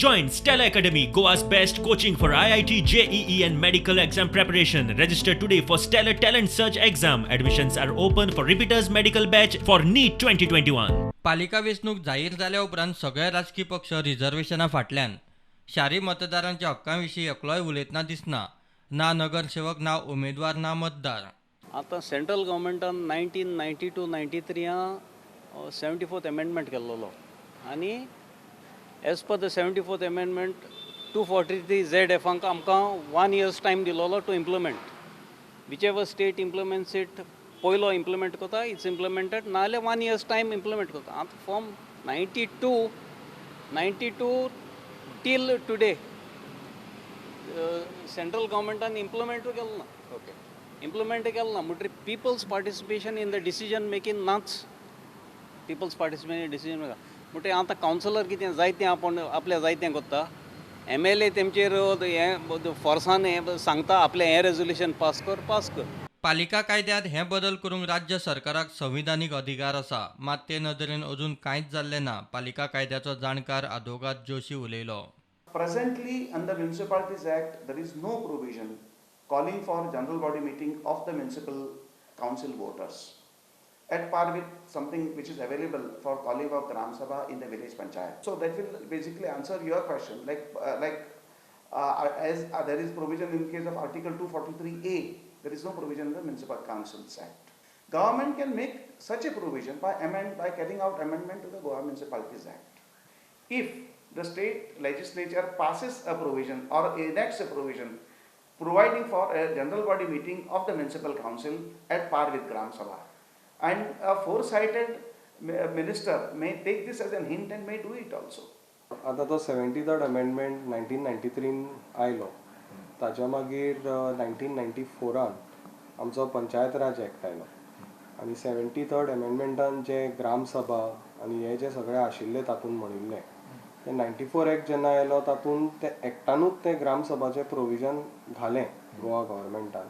Join Stella Academy, Goa's best coaching for IIT, JEE and medical exam preparation. Register today for Stellar Talent Search exam. Admissions are open for repeaters medical batch for NEET 2021. पालिका वेंचणूक जाहीर जाल्या उपरांत सगळे राजकीय पक्ष रिझर्वेशना फाटल्यान शारी मतदारांच्या हक्कांविशीं एकलोय उलयतना दिसना. ना नगरसेवक, ना उमेदवार, ना मतदार. आता सेंट्रल गव्हर्मेंटान 1992-93 74th अमेंडमेंट केल्लो आनी as per the 74th amendment 243 आमकां 1 year's टायम दिलोलो to implement. Whichever state implements it पयलो इम्प्लिमेंट करता, इट्स इम्प्लिमेंटेड, नाजाल्यार 1 year's टायम इम्प्लिमेंट करता. आतां फ्रॉम 92 टील टुडे सेंट्रल गव्हर्मेंटान इम्प्लिमेंटूय केलो ना. इम्प्लिमेंट केलें ना म्हणटरी peoples participation in the decision making नाच. Peoples participation in decision maker म्हणटरी आतां कावन्सिलर कितें जायतें आपण आपल्या जायतें करता. MLA तेमचेर हें फोर्सान हें सांगता आपलें हें रेजोल्युशन पास कर. पालिका कायद्यांत हे बदल करूंक राज्य सरकाराक संविधानीक अधिकार आसा, मात ते नदरेन अजून कांयच जाल्लें ना. पालिका कायद्याचो जाणकार अधोघात जोशी उलयलो. Presently, under Municipalities Act, there is no provision calling for general body meeting of the municipal council voters, at par with something which is available for calling of Gram Sabha in the village panchayat. So that will basically answer your question. As there is provision in case of Article 243A, there is no provision in the Municipal Councils Act. Government can make such a provision by carrying out amendment to the Goa Municipalities Act. If the state legislature passes a provision or enacts a provision providing for a general body meeting of the municipal council at par with Gram Sabha, and a foresighted minister may take this as an hint and may do it also. आता तो 73rd amendment 1993 आयलो, ताच्या मागीर 1994 आमचो पंचायत राज act आयलो आनी 73rd अमेंडमेंटान जे ग्राम सभा आनी हे जे सगळे आशिल्ले तातूंत म्हणिल्ले ते 94 एक्ट जेन्ना आयलो तातूंत ते एक्टानूच ते ग्राम सभाचे प्रोविजन घालें गोवा गव्हर्मेंटान.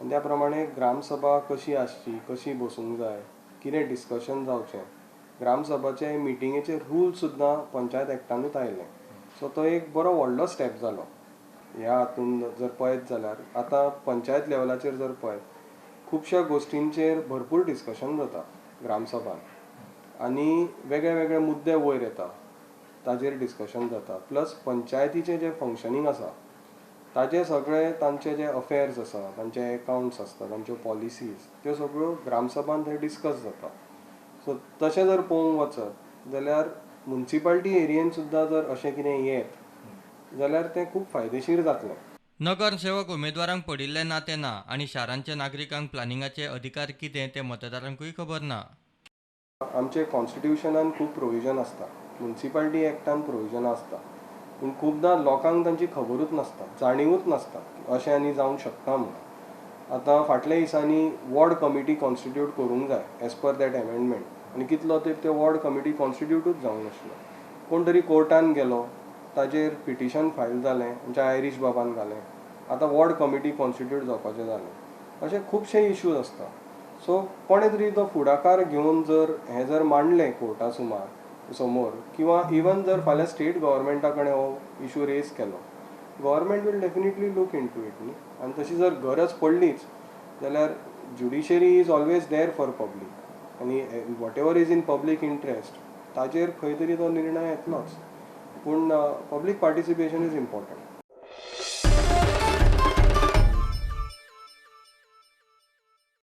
आनी त्या प्रमाणे ग्राम सभा कशी आसची, कशी बसूंक जाय, कितें डिस्कशन जावचें, ग्राम सभाचे मिटिंगेचे रूल सुद्दां पंचायत एक्टानूच आयले. सो तो एक बरो व्हडलो स्टेप जालो. ह्या हातूंत जर पळयत जाल्यार आतां पंचायत लेवलाचेर जर पळयत खुबश्या गोश्टींचेर भरपूर डिस्कशन जाता ग्रामसभान आनी वेगळे वेगळे मुद्दे वयर येता, ताजेर डिस्कशन जाता. प्लस पंचायतीचें जें फंक्शनींग आसा ताजे सगळे तांचे जे अफेर्स आसा, तांचे अकाउंट्स आसता, तांच्यो पॉलिसीज त्यो सगळ्यो ग्रामसभान थंय डिस्कस जाता. सो तशें जर पळोवंक वचत जाल्यार मुन्सिपालिटी एरियेन सुद्दां जर अशें कितें येत जाल्यार तें खूब फायदेशीर जातलें. नगरसेवक उमेदवारांक पडिल्ले ना ते ना आनी शारांच्या नागरिकांक प्लॅनिंगाचे अधिकार कितें तें मतदारांकूय खबर ना. आमचे कॉन्स्टिट्युशनान खूब प्रोविजन आसता, मुन्सिपालिटी एक्टान प्रोविजन आसता, पूण खुबदां लोकांक तांची खबरूच नासता, जाणीवूच नासता अशें आनी जावंक शकता म्हणून. आतां फाटल्या दिसांनी वॉर्ड कमिटी कॉन्स्टिट्यूट करूंक जाय एज पर दॅट अमेंडमेंट, आनी कितलो तेंप ते वॉर्ड कमिटी कॉन्स्टिट्यूटूच जावंक नाशिल्लो. कोण तरी कोर्टान गेलो, ताजेर पिटिशन फायल जालें, आमच्या आयरीश बाबान घालें, आतां वॉर्ड कमिटी कॉन्स्टिट्यूट जावपाचें जालें. अशे खुबशे इश्यूज आसता. सो कोणे तरी तो फुडाकार घेवन जर हें जर मांडलें कोर्टा समोर किंवा इवन जर फाल्यां स्टेट गव्हर्मेंटा कडेन हो इशू रेज केलो, government will definitely look into it न्ही. आनी तशी जर गरज पडलीच जाल्यार judiciary is always there for public आनी whatever is in public interest ताजेर खंय तरी तो निर्णय येतलोच. पूण पब्लीक पार्टिसिपेशन इज इम्पॉर्टंट.